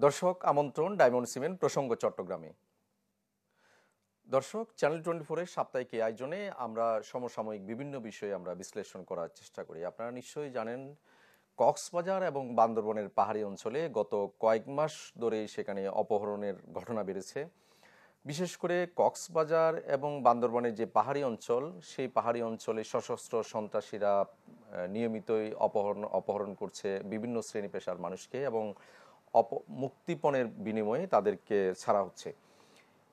দর্শক আমন্ত্রণ diamond cement প্রসঙ্গ চট্টগ্রামে। দর্শক, চ্যানেল 24-এর সাপ্তাহিক এই আয়োজনে আমরা সমসাময়িক বিভিন্ন বিষয়ে আমরা বিশ্লেষণ করার চেষ্টা করি। আপনারা নিশ্চয়ই জানেন, কক্সবাজার এবং বান্দরবনের পাহাড়ি অঞ্চলে গত কয়েক মাস ধরেই সেখানে অপহরণের ঘটনা বেড়েছে। বিশেষ করে কক্সবাজার এবং বান্দরবনের যে পাহাড়ি অঞ্চল, সেই পাহাড়ি অঞ্চলে সশস্ত্র সন্ত্রাসীরা নিয়মিতই অপহরণ করছে বিভিন্ন শ্রেণী পেশার মানুষকে এবং মুক্তিপণের বিনিময়ে তাদেরকে ছাড়া হচ্ছে।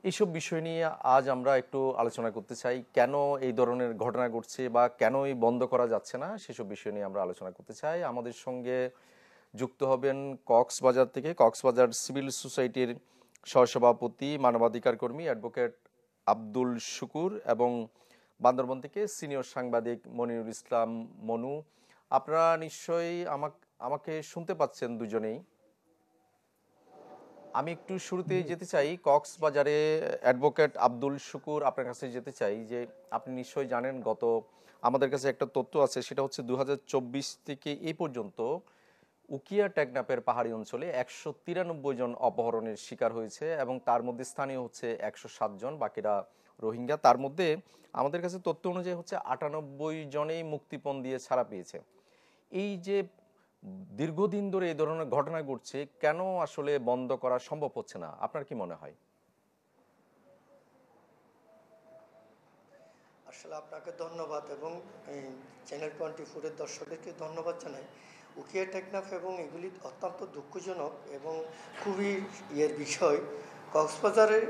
এইসব বিষয় নিয়ে আজ আমরা একটু আলোচনা করতে চাই। কেন এই ধরনের ঘটনা ঘটছে বা কেনই বন্ধ করা যাচ্ছে না, সেসব বিষয় নিয়ে আমরা আলোচনা করতে চাই। আমাদের সঙ্গে যুক্ত হবেন কক্সবাজার থেকে কক্সবাজার সিভিল সোসাইটির সহসভাপতি মানবাধিকার কর্মী অ্যাডভোকেট আব্দুল শুকুর এবং বান্দরবন থেকে সিনিয়র সাংবাদিক মনিরুল ইসলাম মনু। আপনারা নিশ্চয়ই আমাকে শুনতে পাচ্ছেন দুজনেই। আমি একটু শুরুতেই যেতে চাই কক্সবাজারে, অ্যাডভোকেট আব্দুল শুকুর, আপনার কাছে যেতে চাই যে আপনি নিশ্চয়ই জানেন, আমাদের কাছে একটা তথ্য আছে, সেটা হচ্ছে 2024 থেকে এই পর্যন্ত উকিয়া টেকনাফের পাহাড়ি অঞ্চলে 193 জন অপহরণের শিকার হয়েছে এবং তার মধ্যে স্থানীয় হচ্ছে 107 জন, বাকিরা রোহিঙ্গা। তার মধ্যে আমাদের কাছে তথ্য অনুযায়ী হচ্ছে 98 জনেই মুক্তিপণ দিয়ে ছাড়া পেয়েছে। এই যে দীর্ঘদিন ধরে এই ধরনের ঘটনা ঘটছে, কেন আসলে বন্ধ করা সম্ভব হচ্ছে না, আপনার কি মনে হয়? আসলে আপনাকে ধন্যবাদ এবং চ্যানেল 24-এর দর্শকদেরকে ধন্যবাদ জানাই। উকিয়া টেকনাফ এবং এগুলি অত্যন্ত দুঃখজনক এবং খুবই বিষয়। কক্সবাজারের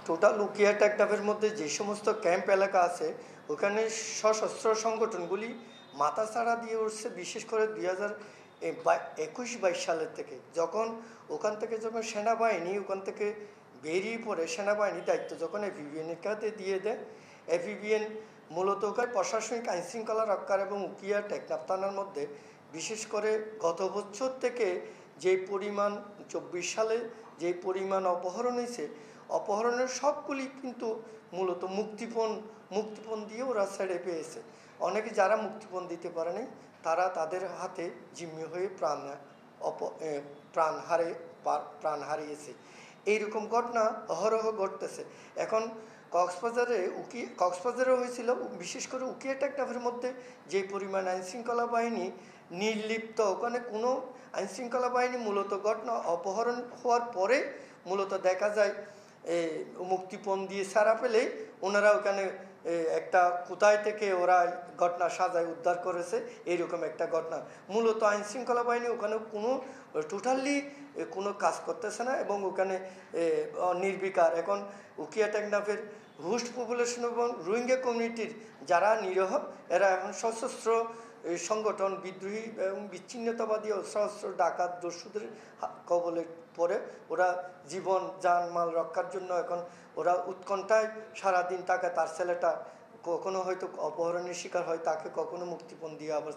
টোটাল উকিয়া টেকনাফের মধ্যে যে সমস্ত ক্যাম্প এলাকা আছে, ওখানে সশস্ত্র সংগঠনগুলি মাথাছাড়া দিয়ে উঠছে, বিশেষ করে 2021-22 সালের থেকে। ওখান থেকে সেনাবাহিনী ওখান থেকে বেরিয়ে পড়ে, সেনাবাহিনীর দায়িত্ব যখন এফবিএনের কাছে দিয়ে দেয়, এফবিএন মূলত প্রশাসনিক আইনশৃঙ্খলা রক্ষার এবং উকিয়া টেকনাফ থানার মধ্যে বিশেষ করে গত বছর থেকে যে পরিমাণ 24 সালে যে পরিমাণ অপহরণ হয়েছে, অপহরণের সবগুলি কিন্তু মূলত মুক্তিপণ দিয়ে ওরা ছেড়ে পেয়েছে। অনেকে যারা মুক্তিপণ দিতে পারেনি, তারা তাদের হাতে জিম্মি হয়ে প্রাণ হারিয়েছে। এইরকম ঘটনা অহরহ ঘটতেছে। এখন কক্সবাজারে হয়েছিল, বিশেষ করে উকিয়া টেকনাফের মধ্যে যে পরিমাণ আইনশৃঙ্খলা বাহিনী নির্লিপ্ত, ওখানে কোনো আইনশৃঙ্খলা বাহিনী মূলত ঘটনা অপহরণ হওয়ার পরে মূলত দেখা যায় মুক্তিপণ দিয়ে ছাড়া পেলে ওনারা ওখানে একটা কোথায় থেকে ওরা ঘটনা সাজায় উদ্ধার করেছে, এইরকম একটা ঘটনা। মূলত আইনশৃঙ্খলা বাহিনী ওখানে টোটালি কোনো কাজ করতেছে না এবং ওখানে নির্বিকার। এখন উকিয়া টেকনাফের হোস্ট পপুলেশন এবং রোহিঙ্গা কমিউনিটির যারা নিরীহ, এরা এখন সশস্ত্র সংগঠন, বিদ্রোহী এবং বিচ্ছিন্নতাবাদী ও সশস্ত্র ডাকাত দস্যুদের কবলে পড়ে ওরা জীবন জানমাল রক্ষার জন্য এখন ওরা উৎকণ্ঠায় সারাদিন থাকে। তার ছেলেটা কখনো হয়তো অপহরণের শিকার হয়, তাকে কখনো মুক্তিপণ দিয়ে আবার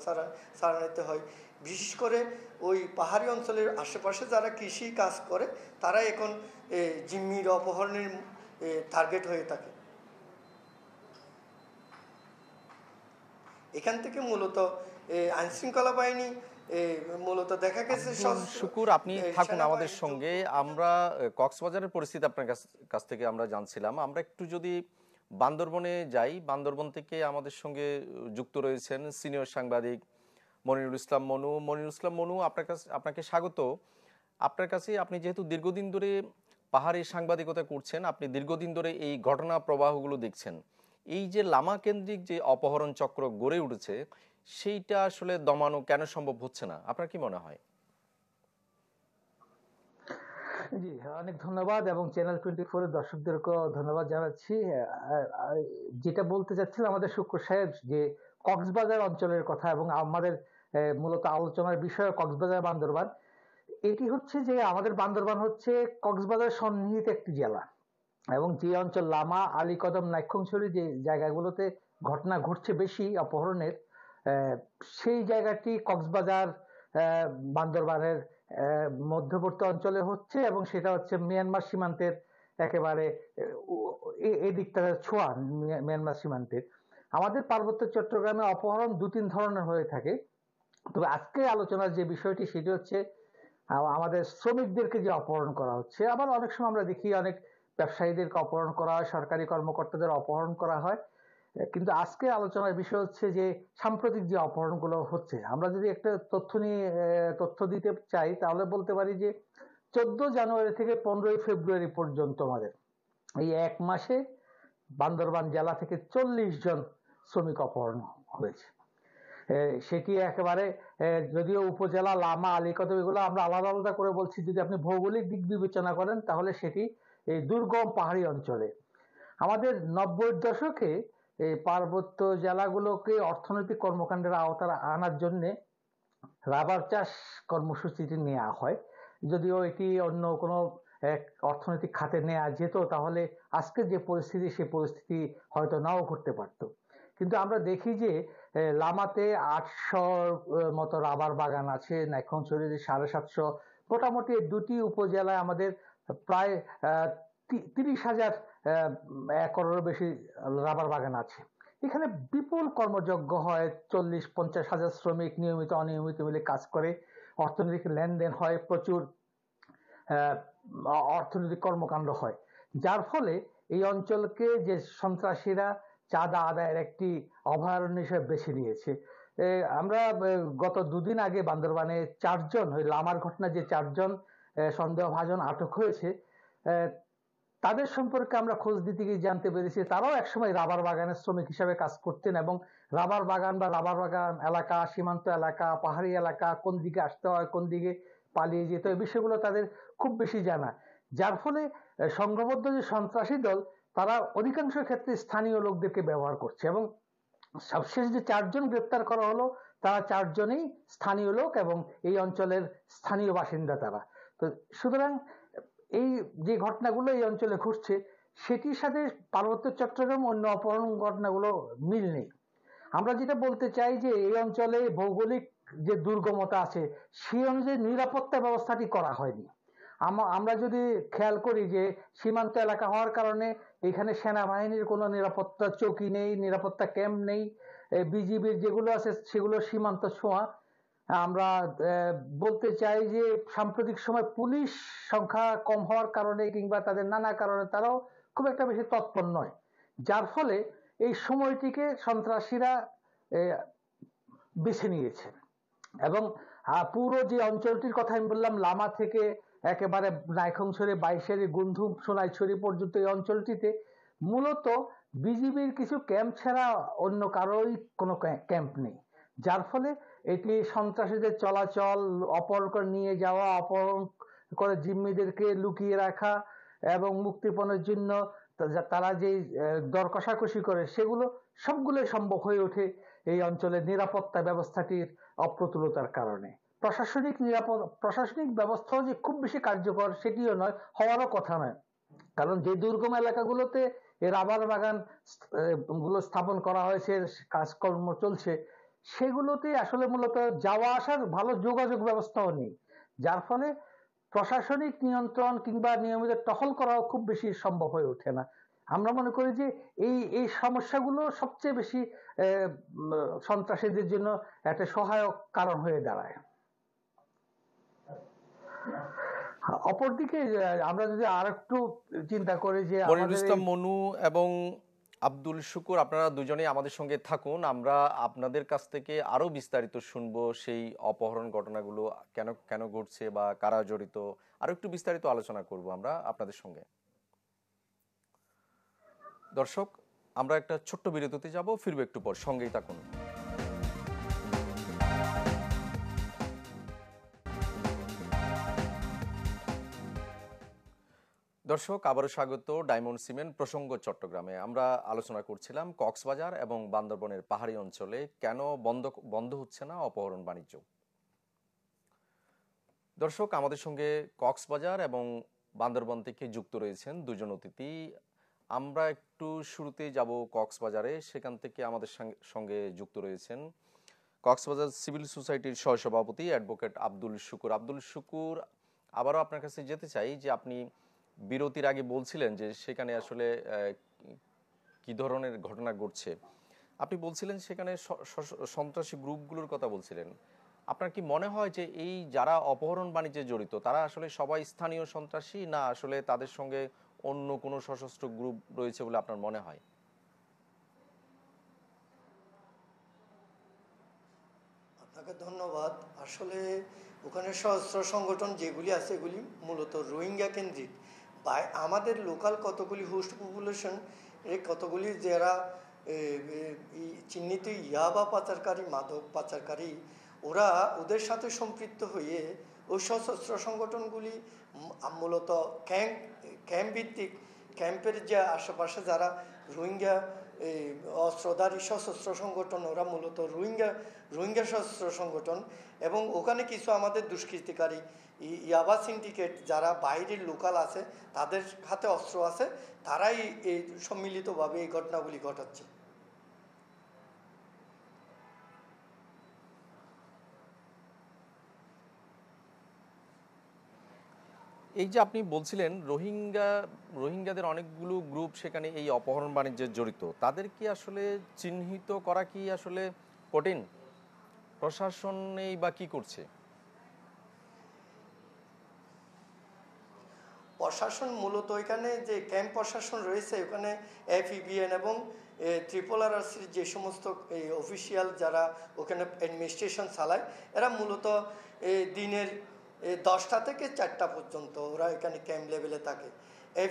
ছাড়া নিতে হয়। বিশেষ করে ওই পাহাড়ি অঞ্চলের আশেপাশে যারা কৃষি কাজ করে, তারা এখন জিম্মির অপহরণের টার্গেট হয়ে থাকে। এখান থেকে মূলত আইনশৃঙ্খলা বাহিনী মূলত দেখা গেছে। শুকুর, আপনি থাকুন আমাদের সঙ্গে। আমরা কক্সবাজারের পরিস্থিতি আপনার কাছ থেকে আমরা জানছিলাম। আমরা একটু যদি বান্দরবনে যাই, বান্দরবন থেকে আমাদের সঙ্গে যুক্ত রয়েছেন সিনিয়র সাংবাদিক মনিরুল ইসলাম মনু। মনিরুল ইসলাম মনু, আপনাকে স্বাগত। আপনার কাছে, আপনি যেহেতু দীর্ঘদিন ধরে পাহাড়ি সাংবাদিকতা করছেন, আপনি দীর্ঘদিন ধরে এই ঘটনা প্রবাহগুলো দেখছেন। এই যে লামা কেন্দ্রিক যে অপহরণ চক্র গড়ে উঠেছে, সেইটা আসলে দমানো কেন সম্ভব হচ্ছে না, আপনার কি মনে হয়? জি, অনেক ধন্যবাদ এবং চ্যানেল 24 এর দর্শকদেরকেও ধন্যবাদ জানাচ্ছি। যেটা বলতে চাচ্ছিলাম আমাদের শুক্র সাহেব, যে কক্সবাজার অঞ্চলের কথা এবং আমাদের মূলত আলোচনার বিষয় কক্সবাজার বান্দরবান। এটি হচ্ছে যে আমাদের বান্দরবান হচ্ছে কক্সবাজার সন্নিহিত একটি জেলা এবং যে অঞ্চল লামা, আলীকদম, নাইক্ষ্যংছড়ি যে জায়গাগুলোতে ঘটনা ঘটছে বেশি অপহরণের, সেই জায়গাটি কক্সবাজার বান্দরবানের মধ্যবর্তী অঞ্চলে হচ্ছে এবং সেটা হচ্ছে মিয়ানমার সীমান্তের একেবারে এই দিকটার ছোঁয়া মিয়ানমার সীমান্তের। আমাদের পার্বত্য চট্টগ্রামে অপহরণ দু তিন ধরনের হয়ে থাকে, তবে আজকে আলোচনার যে বিষয়টি সেটি হচ্ছে আমাদের শ্রমিকদেরকে যে অপহরণ করা হচ্ছে, আবার অনেক সময় আমরা দেখি অনেক ব্যবসায়ীদেরকে অপহরণ করা হয়, সরকারি কর্মকর্তাদের অপহরণ করা হয়। কিন্তু আজকে আলোচনার বিষয় হচ্ছে যে সাম্প্রতিক যে অপহরণগুলো হচ্ছে, আমরা যদি একটা তথ্য দিতে চাই তাহলে বলতে পারি যে 14 জানুয়ারি থেকে 15 ফেব্রুয়ারি পর্যন্ত আমাদের এই এক মাসে বান্দরবান জেলা থেকে 40 জন শ্রমিক অপহরণ হয়েছে। সেটি একেবারে যদিও উপজেলা, লামা, আলীকদম এগুলো আমরা আলাদা আলাদা করে বলছি, যদি আপনি ভৌগোলিক দিক বিবেচনা করেন তাহলে সেটি এই দুর্গম পাহাড়ি অঞ্চলে। আমাদের 90-এর দশকে এই পার্বত্য জেলাগুলোকে অর্থনৈতিক কর্মকাণ্ডের আওতায় আনার জন্য রাবার চাষ কর্মসূচিটি নেওয়া হয়। যদিও এটি অন্য কোনো এক অর্থনৈতিক খাতে নেওয়া যেত তাহলে আজকে যে পরিস্থিতি সেই পরিস্থিতি হয়তো নাও করতে পারত। কিন্তু আমরা দেখি যে লামাতে 800 মতো রাবার বাগান আছে, নাইক্ষ্যংছড়িতে 750, মোটামুটি দুটি উপজেলায় আমাদের প্রায় 30,000 একরেরও বেশি রাবার বাগান আছে। এখানে বিপুল কর্মযজ্ঞ হয়, 40-50 হাজার শ্রমিক নিয়মিত অনিয়মিত মিলে কাজ করে, অর্থনৈতিক লেনদেন হয়, প্রচুর অর্থনৈতিক কর্মকাণ্ড হয়, যার ফলে এই অঞ্চলকে যে সন্ত্রাসীরা চাঁদা আদায়ের একটি অভয়ারণ্য হিসেবে বেছে নিয়েছে। আমরা গত 2 দিন আগে বান্দরবানে 4 জন, ওই লামার ঘটনা যে 4 জন সন্দেহভাজন আটক হয়েছে, তাদের সম্পর্কে আমরা খোঁজ দিতে গিয়ে জানতে পেরেছি তারাও একসময় রাবার বাগানের শ্রমিক হিসাবে কাজ করতেন এবং রাবার বাগান বা রাবার বাগান এলাকা, সীমান্ত এলাকা, পাহাড়ি এলাকা, কোন দিকে আসতে হয়, কোন দিকে পালিয়ে যেতে হয়, বিষয়গুলো তাদের খুব বেশি জানা। যার ফলে সংঘবদ্ধ যে সন্ত্রাসী দল তারা অধিকাংশ ক্ষেত্রে স্থানীয় লোকদেরকে ব্যবহার করছে এবং সবশেষ যে 4 জন গ্রেপ্তার করা হলো তারা 4 জনেই স্থানীয় লোক এবং এই অঞ্চলের স্থানীয় বাসিন্দা তারা। তো সুতরাং এই যে ঘটনাগুলো এই অঞ্চলে ঘটছে সেটির সাথে পার্বত্য চট্টগ্রাম অন্য অপহরণ ঘটনাগুলো মিল নেই। আমরা যেটা বলতে চাই যে এই অঞ্চলে ভৌগোলিক যে দুর্গমতা আছে সেই অনুযায়ী নিরাপত্তা ব্যবস্থাটি করা হয়নি। আমরা যদি খেয়াল করি যে সীমান্ত এলাকা হওয়ার কারণে এখানে সেনাবাহিনীর কোনো নিরাপত্তা চৌকি নেই, নিরাপত্তা ক্যাম্প নেই, বিজিবির যেগুলো আছে সেগুলো সীমান্ত ছোঁয়া। আমরা বলতে চাই যে সাম্প্রতিক সময় পুলিশ সংখ্যা কম হওয়ার কারণে কিংবা তাদের নানা কারণে তারাও খুব একটা বেশি তৎপর নয়, যার ফলে এই সময়টিকে সন্ত্রাসীরা বেছে নিয়েছে। এবং পুরো যে অঞ্চলটির কথা আমি বললাম, লামা থেকে একেবারে নাইক্ষ্যংছড়ি, বাইশেরি, গুন্ধুম, সোনাইছড়ি পর্যন্ত এই অঞ্চলটিতে মূলত বিজিবির কিছু ক্যাম্প ছাড়া অন্য কারোই কোনো ক্যাম্প নেই, যার ফলে এটি সন্ত্রাসীদের চলাচল, অপহরণ করে নিয়ে যাওয়া, অপহরণ করে জিম্মিদেরকে লুকিয়ে রাখা এবং মুক্তিপণের জন্য তারা যে দর কষাকষি করে সেগুলো সবগুলোই সম্ভব হয়ে ওঠে এই অঞ্চলের নিরাপত্তা ব্যবস্থাটির অপ্রতুলতার কারণে। প্রশাসনিক ব্যবস্থাও যে খুব বেশি কার্যকর সেটিও নয়, হওয়ারও কথা নয়, কারণ যে দুর্গম এলাকাগুলোতে রাবার বাগান গুলো স্থাপন করা হয়েছে, কাজকর্ম চলছে, সেগুলোতে আসলে মূলত যাওয়া আসার ভালো যোগাযোগ ব্যবস্থাও নেই, যার ফলে প্রশাসনিক নিয়ন্ত্রণ কিংবা নিয়মিত টহল করাও খুব বেশি সম্ভব হয়ে ওঠে না। আমরা মনে করি যে এই সমস্যাগুলো সবচেয়ে বেশি সন্ত্রাসীদের জন্য একটা সহায়ক কারণ হয়ে দাঁড়ায়। অপরদিকে আমরা যদি আর একটু চিন্তা করি যে মনিরুল ইসলাম মনু এবং আব্দুল শুকুর, আপনারা দুজনেই আমাদের সঙ্গে থাকুন, আমরা আপনাদের কাছ থেকে আরো বিস্তারিত শুনবো সেই অপহরণ ঘটনাগুলো কেন কেন ঘটছে বা কারা জড়িত, আরো একটু বিস্তারিত আলোচনা করব আমরা আপনাদের সঙ্গে। দর্শক, আমরা একটা ছোট্ট বিরতিতে যাব, ফিরবো একটু পর, সঙ্গেই থাকুন। দর্শক, আবারও স্বাগত ডায়মন্ড সিমেন্ট প্রসঙ্গ চট্টগ্রামে। আমরা আলোচনা করছিলাম কক্সবাজার এবং বান্দরবনের পাহাড়ি অঞ্চলে কেন বন্ধ হচ্ছে না অপহরণ বাণিজ্য। দর্শক, আমাদের সঙ্গে কক্সবাজার এবং বান্দরবন থেকে যুক্ত রয়েছেন দুজন অতিথি। আমরা একটু শুরুতেই যাব কক্সবাজারে, সেখান থেকে আমাদের সঙ্গে যুক্ত রয়েছেন কক্সবাজার সিভিল সোসাইটির সহসভাপতি অ্যাডভোকেট আব্দুল শুকুর। আব্দুল শুকুর, আবারও আপনার কাছে যেতে চাই যে আপনি বিরতির আগে বলছিলেন যে সেখানে আসলে কি ধরনের ঘটনা ঘটছে। আপনি বলছিলেন সেখানে সন্ত্রাসী গ্রুপগুলোর কথা বলছিলেন। আপনার কি মনে হয় যে এই যারা অপহরণ বাণিজ্যে জড়িত তারা আসলে সবাই স্থানীয় সন্ত্রাসী, না আসলে তাদের সঙ্গে অন্য কোনো সশস্ত্র গ্রুপ রয়েছে বলে আপনার মনে হয়? আপনাকে ধন্যবাদ। আসলে ওখানে সশস্ত্র সংগঠন যেগুলি আছে এগুলি মূলত রোহিঙ্গা কেন্দ্রিক, বা আমাদের লোকাল কতগুলি হোস্ট পপুলেশন এর কতগুলি যারা এ, এ, চিহ্নিত ইয়াবা পাচারকারী, মাদক পাচারকারী, ওরা ওদের সাথে সম্পৃক্ত হয়ে ওই সশস্ত্র সংগঠনগুলি মূলত ক্যাম্প ক্যাম্প ভিত্তিক, ক্যাম্পের যে আশেপাশে যারা রোহিঙ্গা এই অস্ত্রধারী সশস্ত্র সংগঠন, ওরা মূলত রোহিঙ্গা রোহিঙ্গা সশস্ত্র সংগঠন। এবং ওখানে কিছু আমাদের দুষ্কৃতিকারী ইয়াবা সিন্ডিকেট যারা বাইরের লোকাল আছে, তাদের হাতে অস্ত্র আছে, তারাই এই সম্মিলিতভাবে এই ঘটনাগুলি ঘটাচ্ছে। এই যে আপনি বলছিলেন রোহিঙ্গাদের অনেকগুলো গ্রুপ সেখানে এই অপহরণ বাণিজ্যে জড়িত, তাদের কি আসলে চিহ্নিত করা কি আসলে কঠিন? প্রশাসন এই বা কি করছে? প্রশাসন মূলত এখানে যে ক্যাম্প প্রশাসন রয়েছে, ওখানে FEBN এবং RRRC যে সমস্ত অফিসিয়াল যারা ওখানে অ্যাডমিনিস্ট্রেশন চালায়, এরা মূলত দিনের 10টা থেকে 4টা পর্যন্ত ওরা এখানে ক্যাম্প লেভেলে থাকে।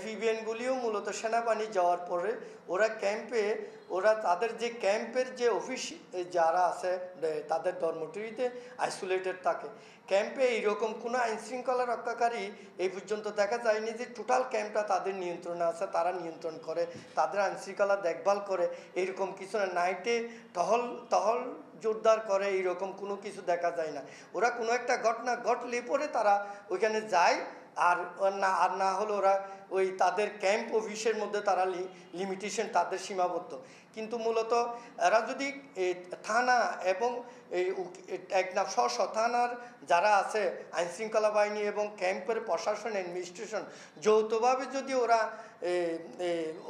FEBNগুলিও মূলত সেনাবাহিনী যাওয়ার পরে ওরা ক্যাম্পে, ওরা তাদের যে ক্যাম্পের যে অফিস যারা আছে তাদের ডরমিটরিতে আইসোলেটেড থাকে। ক্যাম্পে এইরকম কোনো আইনশৃঙ্খলা রক্ষাকারী এই পর্যন্ত দেখা যায়নি যে টোটাল ক্যাম্পটা তাদের নিয়ন্ত্রণে আছে, তারা নিয়ন্ত্রণ করে, তাদের আইনশৃঙ্খলা দেখভাল করে, এইরকম কিছু না। নাইটে টহল টহল জোরদার করে, এইরকম কোনো কিছু দেখা যায় না। ওরা কোনো একটা ঘটনা ঘটলে পরে তারা ওইখানে যায়, আর না হলে ওরা ওই তাদের ক্যাম্প অফিসের মধ্যে তারা লিমিটেশন, তাদের সীমাবদ্ধ। কিন্তু মূলত এরা যদি থানা এবং এই টেকনাফ স্ব থানার যারা আছে আইনশৃঙ্খলা বাহিনী এবং ক্যাম্পের প্রশাসন অ্যাডমিনিস্ট্রেশন যৌথভাবে যদি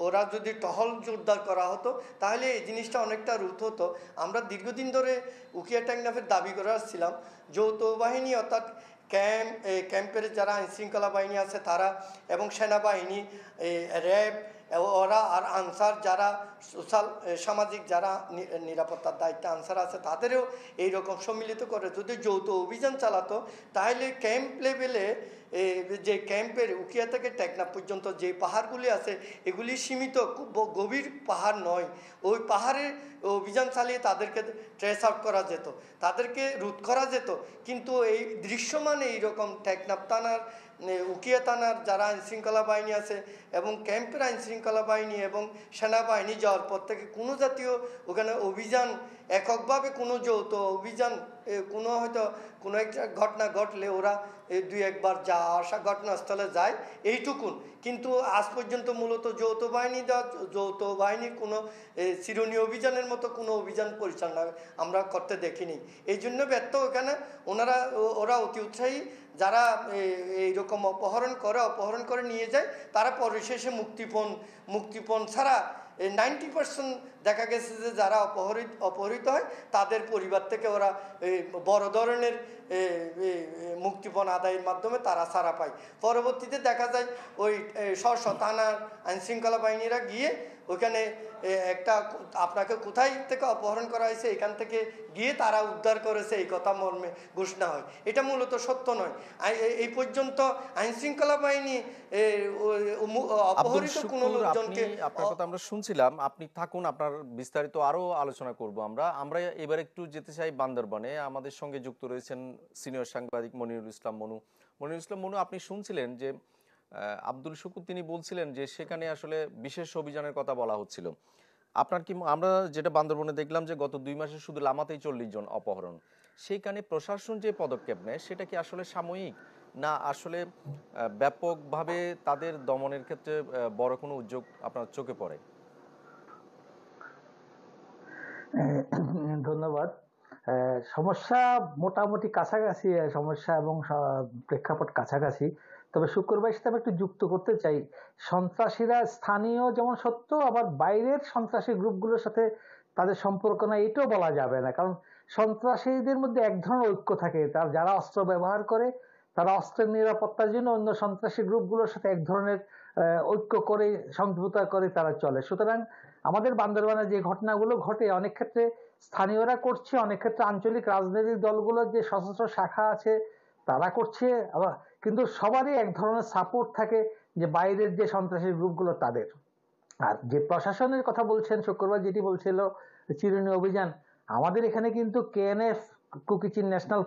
ওরা যদি টহল জোরদার করা হতো, তাহলে এই জিনিসটা অনেকটা রোধ হতো। আমরা দীর্ঘদিন ধরে উকিয়া টেকনাফের দাবি করে আসছিলাম, যৌথ বাহিনী অর্থাৎ ক্যাম্পের যারা আইনশৃঙ্খলা বাহিনী আছে তারা এবং সেনাবাহিনী, র্যাব, ওরা আর আনসার যারা সোশ্যাল সামাজিক যারা নিরাপত্তার দায়িত্বে আনসার আছে, তাদেরও এইরকম সম্মিলিত করে যদি যৌথ অভিযান চালাতো, তাহলে ক্যাম্প লেভেলে যে ক্যাম্পের উকিয়া থেকে টেকনাফ পর্যন্ত যে পাহাড়গুলি আছে এগুলি সীমিত, খুব গভীর পাহাড় নয়। ওই পাহাড়ে অভিযান চালিয়ে তাদেরকে ট্রেস আউট করা যেত, তাদেরকে রোধ করা যেত। কিন্তু এই দৃশ্যমান এইরকম টেকনাফ থানার, উকিয়া থানার যারা আইনশৃঙ্খলা বাহিনী আছে এবং ক্যাম্পের আইনশৃঙ্খলা বাহিনী এবং সেনাবাহিনী যাওয়ার পর থেকে কোনো জাতীয় ওখানে অভিযান এককভাবে কোনো যৌথ অভিযান, কোনো হয়তো কোনো একটা ঘটনা ঘটলে ওরা দুই একবার যাওয়া আসা ঘটনাস্থলে যায়, এইটুকুন। কিন্তু আজ পর্যন্ত মূলত যৌথ বাহিনীর কোনো চিরুনি অভিযানের মতো কোনো অভিযান পরিচালনা আমরা করতে দেখিনি। এই জন্য ব্যর্থ ওখানে ওরা অতি উৎসাহী। যারা এইরকম অপহরণ করে নিয়ে যায়, তারা পরিশেষে মুক্তিপণ ছাড়া 90% দেখা গেছে যে যারা অপহরিত হয় তাদের পরিবার থেকে ওরা বড় ধরনের মুক্তিপণ আদায়ের মাধ্যমে তারা ছাড়া পায়। পরবর্তীতে দেখা যায় ওই স্ব থানার আইনশৃঙ্খলা বাহিনীরা গিয়ে ওখানে একটা আপনাকে কোথায় থেকে অপহরণ করা হয়েছে এখান থেকে গিয়ে তারা উদ্ধার করেছে এই কথা মর্মে ঘোষণা হয়। এটা মূলত সত্য নয়। এই পর্যন্ত আইনশৃঙ্খলা বাহিনী অপহরিত কোনো লোকজনকে। আপনার কথা আমরা শুনছিলাম, আপনি থাকুন, আপনার বিস্তারিত আরো আলোচনা করব। আমরা এবার একটু যেতে চাই বান্দরবানে। আমাদের সঙ্গে যুক্ত রয়েছেন সিনিয়র সাংবাদিক মনিরুল ইসলাম মনু। আপনি শুনছিলেন যে আব্দুল শুকুর তিনি বলছিলেন যে সেখানে আসলে বিশেষ অভিযানের কথা বলা হচ্ছিল। আপনার কি, আমরা যেটা বান্দরবনে দেখলাম যে গত 2 মাসে শুধু লামাতেই 40 জন অপহরণ, সেইখানে প্রশাসন যে পদক্ষেপ নেয় সেটা কি আসলে সাময়িক, না আসলে ব্যাপকভাবে তাদের দমনের ক্ষেত্রে বড় কোনো উদ্যোগ আপনার চোখে পড়ে? ধন্যবাদ। সমস্যা মোটামুটি কাছাকাছি, সমস্যা এবং প্রেক্ষাপট কাছাকাছি। তবে শুক্রবার সাথে আমি একটু যুক্ত করতে চাই, সন্ত্রাসীরা স্থানীয় যেমন সত্য, আবার বাইরের সন্ত্রাসী গ্রুপগুলোর সাথে তাদের সম্পর্ক না এটাও বলা যাবে না। কারণ সন্ত্রাসীদের মধ্যে এক ধরনের ঐক্য থাকে, তার যারা অস্ত্র ব্যবহার করে তারা অস্ত্রের নিরাপত্তার জন্য অন্য সন্ত্রাসী গ্রুপগুলোর সাথে এক ধরনের ঐক্য করে সমঝোতা করে তারা চলে। সুতরাং আমাদের বান্দরবানে যে ঘটনাগুলো ঘটে অনেক ক্ষেত্রে স্থানীয়রা করছে, অনেক ক্ষেত্রে আঞ্চলিক রাজনৈতিক দলগুলোর যে সশস্ত্র শাখা আছে তারা করছে, আবার কিন্তু সবারই এক ধরনের সাপোর্ট থাকে যে বাইরের যে সন্ত্রাসী গ্রুপগুলো তাদের। আর যে প্রশাসনের কথা বলছেন শুক্রবার যেটি বলছিল চিরুনি অভিযান, আমাদের এখানে কিন্তু কেএনএফ কুকিচিন ন্যাশনাল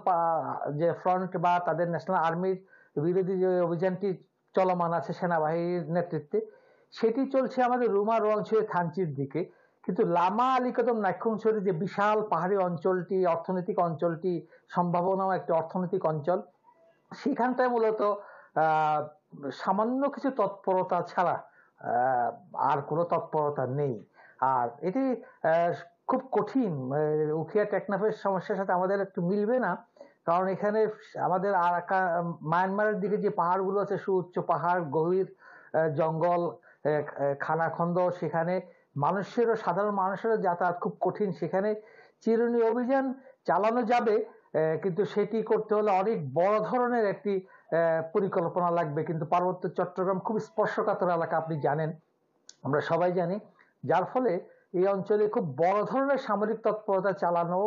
যে ফ্রন্ট বা তাদের ন্যাশনাল আর্মির বিরোধী যে অভিযানটি চলমান আছে সেনাবাহিনীর নেতৃত্বে, সেটি চলছে আমাদের রুমা রোয়াংছড়ি থানচির দিকে। কিন্তু লামা আলীকদম নাইক্ষ্যংছড়ি যে বিশাল পাহাড়ি অঞ্চলটি, অর্থনৈতিক অঞ্চলটি, সম্ভাবনাও একটি অর্থনৈতিক অঞ্চল, সেখানটায় মূলত সামান্য কিছু তৎপরতা ছাড়া আর কোনো তৎপরতা নেই। আর এটি খুব কঠিন, উখিয়া টেকনাফের সমস্যার সাথে আমাদের একটু মিলবে না, কারণ এখানে আমাদের মায়ানমারের দিকে যে পাহাড়গুলো আছে, সুউচ্চ পাহাড়, গভীর জঙ্গল, খানাখন্দ, সেখানে মানুষেরও, সাধারণ মানুষেরও যাতায়াত খুব কঠিন। সেখানে চিরুনি অভিযান চালানো যাবে, কিন্তু সেটি করতে হলে অনেক বড় ধরনের একটি পরিকল্পনা লাগবে। কিন্তু পার্বত্য চট্টগ্রাম খুব স্পর্শকাতর এলাকা, আপনি জানেন, আমরা সবাই জানি, যার ফলে এই অঞ্চলে খুব বড় ধরনের সামরিক তৎপরতা চালানো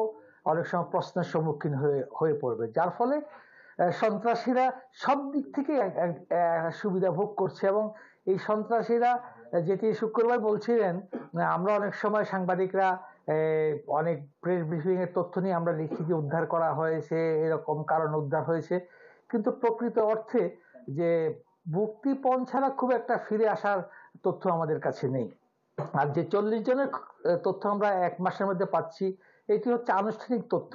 অনেক সময় প্রশ্নের সম্মুখীন হয়ে পড়বে, যার ফলে সন্ত্রাসীরা সব দিক থেকে সুবিধা ভোগ করছে। এবং এই সন্ত্রাসীরা, যেটি শুক্রবার বলছিলেন, আমরা অনেক সময় সাংবাদিকরা অনেক প্রেস ব্রিফিং এর তথ্য নিয়ে আমরা লিখি যে উদ্ধার করা হয়েছে, এরকম কারণ উদ্ধার হয়েছে, কিন্তু প্রকৃত অর্থে যে মুক্তিপণ ছাড়া খুব একটা ফিরে আসার তথ্য আমাদের কাছে নেই। আর যে 40 জনের তথ্য আমরা 1 মাসের মধ্যে পাচ্ছি, এটি হচ্ছে আনুষ্ঠানিক তথ্য।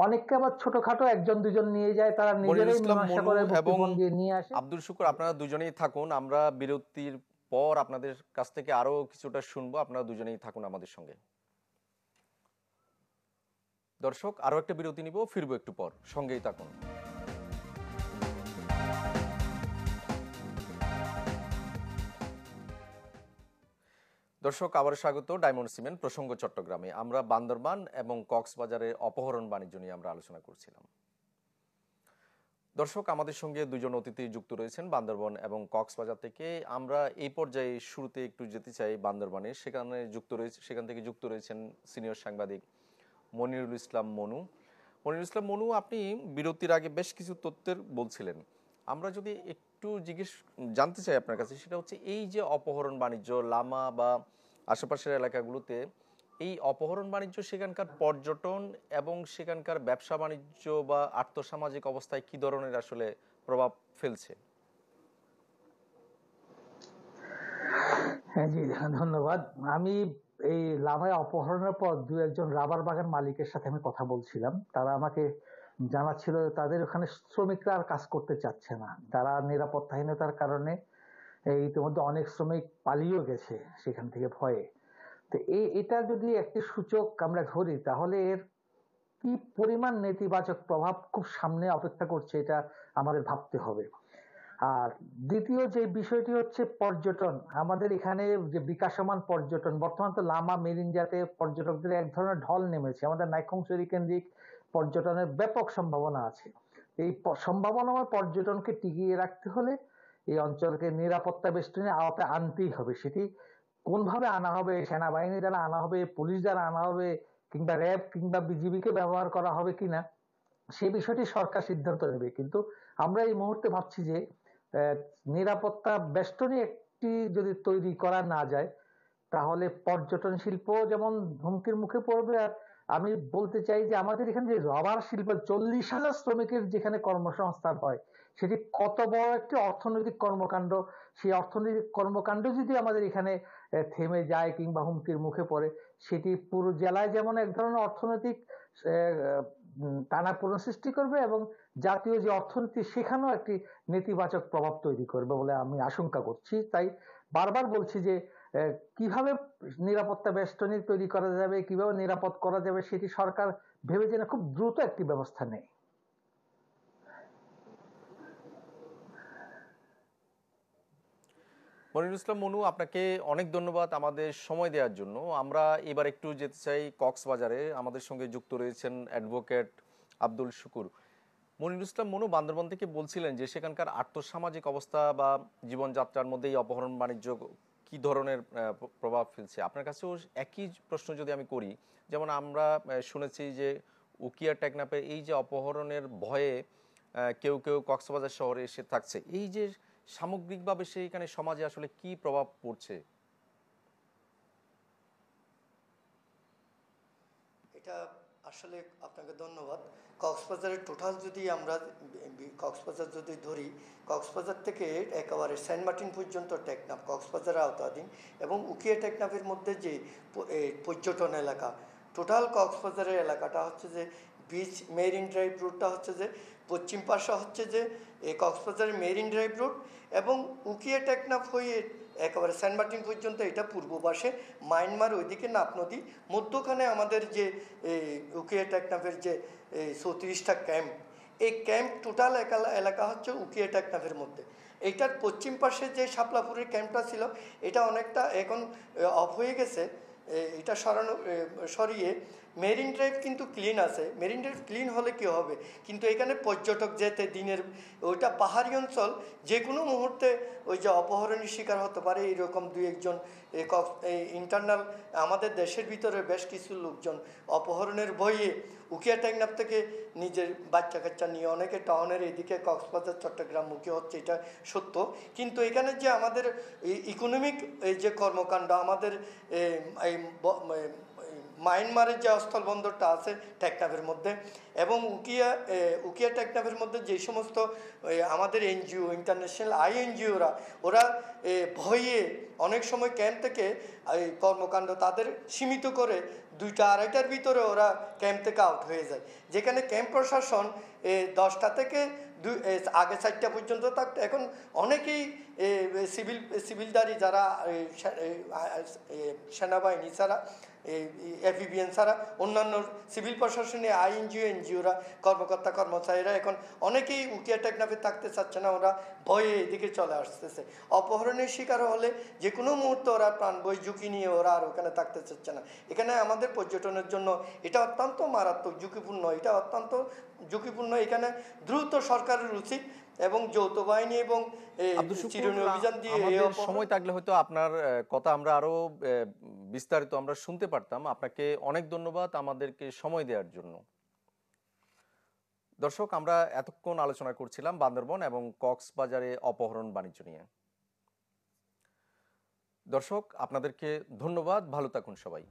অনেককে আবার ছোটখাটো একজন দুজন নিয়ে যায়, তারা নিজেরাই মীমাংসা করে মুক্তিপণ দিয়ে নিয়ে আসে। আব্দুল শুকুর, আপনারা দুজনেই থাকুন, আমরা বিরতির পর আপনাদের কাছ থেকে আরো কিছুটা শুনবো। আপনারা দুজনেই থাকুন আমাদের সঙ্গে। দর্শক, আরো একটা বিরতি নিব, ফিরবো একটু পর, সঙ্গেই থাকুন। দর্শক, আবার স্বাগত ডায়মন্ড সিমেন্ট প্রসঙ্গ চট্টগ্রামে। আমরা বান্দরবান এবং কক্সবাজারের অপহরণ বাণিজ্য নিয়ে আমরা আলোচনা করছিলাম। দর্শক, আমাদের সঙ্গে দুজন অতিথি যুক্ত রয়েছেন বান্দরবান এবং কক্সবাজার থেকে। আমরা এই পর্যায়ে শুরুতে একটু যেতে চাই বান্দরবানে। সেখান থেকে যুক্ত রয়েছেন সিনিয়র সাংবাদিক মনিরুল ইসলাম মনু। মনিরুল ইসলাম মনু, আপনি বিরতির আগে বেশ কিছু তথ্যের বলছিলেন, আমরা যদি একটু জানতে চাই আপনার কাছে, সেটা হচ্ছে এই যে অপহরণ বাণিজ্য লামা বা আশেপাশের এলাকাগুলোতে, এই অপহরণ বাণিজ্য সেখানকার পর্যটন এবং সেখানকার ব্যবসা বাণিজ্য বা আর্থসামাজিক অবস্থায় কি ধরনের আসলে প্রভাব ফেলছে? হ্যাঁ জি, ধন্যবাদ। আমি এই লাভায় অপহরণের পর 2-1 রাবার বাগান মালিকের সাথে আমি কথা বলছিলাম। তারা আমাকে জানাচ্ছিল তাদের ওখানে শ্রমিকরা আর কাজ করতে চাচ্ছে না, তারা নিরাপত্তাহীনতার কারণে ইতিমধ্যে অনেক শ্রমিক পালিয়েও গেছে সেখান থেকে ভয়ে। তো এটা যদি একটি সূচক আমরা ধরি, তাহলে এর কি পরিমাণ নেতিবাচক প্রভাব খুব সামনে অপেক্ষা করছে এটা আমাদের ভাবতে হবে। আর দ্বিতীয় যে বিষয়টি হচ্ছে পর্যটন। আমাদের এখানে যে বিকাশমান পর্যটন, বর্তমান তো লামা মেরিঞ্জাতে পর্যটকদের এক ধরনের ঢল নেমেছে। আমাদের নাইক্ষ্যংছড়ি কেন্দ্রিক পর্যটনের ব্যাপক সম্ভাবনা আছে। এই সম্ভাবনাময় পর্যটনকে টিকিয়ে রাখতে হলে এই অঞ্চলকে নিরাপত্তা বেষ্টনীর আওতায় আনতেই হবে। সেটি কোনভাবে আনা হবে, সেনাবাহিনী দ্বারা আনা হবে, পুলিশ দ্বারা আনা হবে, কিংবা র্যাব কিংবা বিজিবিকে ব্যবহার করা হবে কিনা, সে বিষয়টি সরকার সিদ্ধান্ত নেবে। কিন্তু আমরা এই মুহূর্তে ভাবছি যে নিরাপত্তা বেষ্টনী একটি যদি তৈরি করা না যায়, তাহলে পর্যটন শিল্প যেমন হুমকির মুখে পড়বে। আর আমি বলতে চাই যে আমাদের এখানে যে রাবার শিল্প, 40,000 শ্রমিকের যেখানে কর্মসংস্থান হয়, সেটি কত বড় একটি অর্থনৈতিক কর্মকাণ্ড। সেই অর্থনৈতিক কর্মকাণ্ড যদি আমাদের এখানে থেমে যায় কিংবা হুমকির মুখে পড়ে, সেটি পুরো জেলায় যেমন এক ধরনের অর্থনৈতিক টানাপোড়েন সৃষ্টি করবে এবং জাতীয় যে অর্থনীতি সেখানেও একটি নেতিবাচক প্রভাব তৈরি করবে বলে আমি আশঙ্কা করছি। তাই বারবার বলছি যে কিভাবে নিরাপত্তা বেষ্টনী তৈরি করা যাবে, কিভাবে নিরাপদ করা যাবে, সেটি সরকার ভেবে জেনে খুব দ্রুত একটি ব্যবস্থা নেয়। মনিরুল ইসলাম মনু, আপনাকে অনেক ধন্যবাদ আমাদের সময় দেওয়ার জন্য। আমরা এবার একটু যেতে চাই কক্সবাজারে। আমাদের সঙ্গে যুক্ত রয়েছেন অ্যাডভোকেট আব্দুল শুকুর। মনিরুল ইসলাম মনু বান্দরবান থেকে বলছিলেন যে সেখানকার আর্থসামাজিক অবস্থা বা জীবনযাত্রার মধ্যে এই অপহরণ বাণিজ্য কি ধরনের প্রভাব ফেলছে। আপনার কাছেও একই প্রশ্ন যদি আমি করি, যেমন আমরা শুনেছি যে উকিয়া টেকনাফে এই যে অপহরণের ভয়ে কেউ কেউ কক্সবাজার শহরে এসে থাকছে, এই যে সামগ্রিকভাবে সেইখানে সমাজে আসলে কি প্রভাব পড়ছে? এটা আসলে আপনাকে ধন্যবাদ। কক্সবাজারের টোটাল যদি আমরা কক্সবাজার যদি ধরি, কক্সবাজার থেকে একেবারে সেন্ট মার্টিন পর্যন্ত টেকনাফ কক্সবাজারের আওতাধীন, এবং উকিয়া টেকনাফের মধ্যে যে পর্যটন এলাকা, টোটাল কক্সবাজারের এলাকাটা হচ্ছে যে বিচ মেরিন ড্রাইভ রুটটা হচ্ছে যে পশ্চিম পাশে হচ্ছে যে কক্সবাজারের মেরিন ড্রাইভ রুট, এবং উকিয়া টেকনাফ হয়ে একেবারে সেন্ট মার্টিন পর্যন্ত এটা পূর্ব পাশে মায়ানমার ওইদিকে নাপ নদী, মধ্যখানে আমাদের যে উকিয়া টেকনাফের যে 34টা ক্যাম্প, এই ক্যাম্প টোটাল এলাকা হচ্ছে উকিয়া টেকনাফের মধ্যে। এইটার পশ্চিম পাশে যে শাপলাপুরের ক্যাম্পটা ছিল, এটা অনেকটা এখন অফ হয়ে গেছে। এটা সরিয়ে মেরিন ড্রাইভ কিন্তু ক্লিন আছে। মেরিন ড্রাইভ ক্লিন হলে কী হবে, কিন্তু এখানে পর্যটক যেতে দিনের, ওইটা পাহাড়ি অঞ্চল, যে কোনো মুহূর্তে ওই যে অপহরণের শিকার হতে পারে। এইরকম দুই একজন ইন্টারনাল আমাদের দেশের ভিতরে বেশ কিছু লোকজন অপহরণের ভয়ে উকিয়া টেকনাফ থেকে নিজের বাচ্চা কাচ্চা নিয়ে অনেকে টাউনের এদিকে কক্সবাজার চট্টগ্রাম মুখী হচ্ছে, এটা সত্য। কিন্তু এখানে যে আমাদের ইকোনমিক এই যে কর্মকাণ্ড, আমাদের এই মায়ানমারের যে স্থলবন্দরটা আছে টেকনাফের মধ্যে, এবং উকিয়া টেকনাফের মধ্যে যে সমস্ত আমাদের এনজিও, ইন্টারন্যাশনাল এনজিওরা, ওরা ভয়ে অনেক সময় ক্যাম্প থেকে এই কর্মকাণ্ড তাদের সীমিত করে 2টা 2:30টার ভিতরে ওরা ক্যাম্প থেকে আউট হয়ে যায়। যেখানে ক্যাম্প প্রশাসন 10টা থেকে আগে 4টা পর্যন্ত থাকতো, এখন অনেকেই সিভিলদারি যারা সেনাবাহিনী ছাড়া, এফবিএন ছাড়া অন্যান্য সিভিল প্রশাসনে এনজিওরা, কর্মকর্তা কর্মচারীরা এখন অনেকেই উকিয়া টেকনাফে থাকতে চাচ্ছে না, ওরা ভয়ে এদিকে চলে আসতেছে। অপহরণের শিকার হলে যে কোনো মুহূর্তে ওরা প্রাণ বই ঝুঁকি নিয়ে ওরা আর ওখানে থাকতে চাচ্ছে না। এখানে আমাদের পর্যটনের জন্য এটা অত্যন্ত মারাত্মক ঝুঁকিপূর্ণ, এটা অত্যন্ত ঝুঁকিপূর্ণ। এখানে দ্রুত সরকারের উচিত এবং যৌথ বাহিনী এবং চিরুনি অভিযান দিয়ে, আমাদের সময় থাকলে হয়তো আপনার কথা আমরা আরো বিস্তারিত আমরা শুনতে পারতাম। আপনাকে অনেক ধন্যবাদ আমাদেরকে সময় দেওয়ার জন্য। দর্শক, আমরা এতক্ষণ আলোচনা করছিলাম বান্দরবন এবং কক্সবাজারে অপহরণ বাণিজ্য নিয়ে। দর্শক, আপনাদেরকে ধন্যবাদ, ভালো থাকুন সবাই।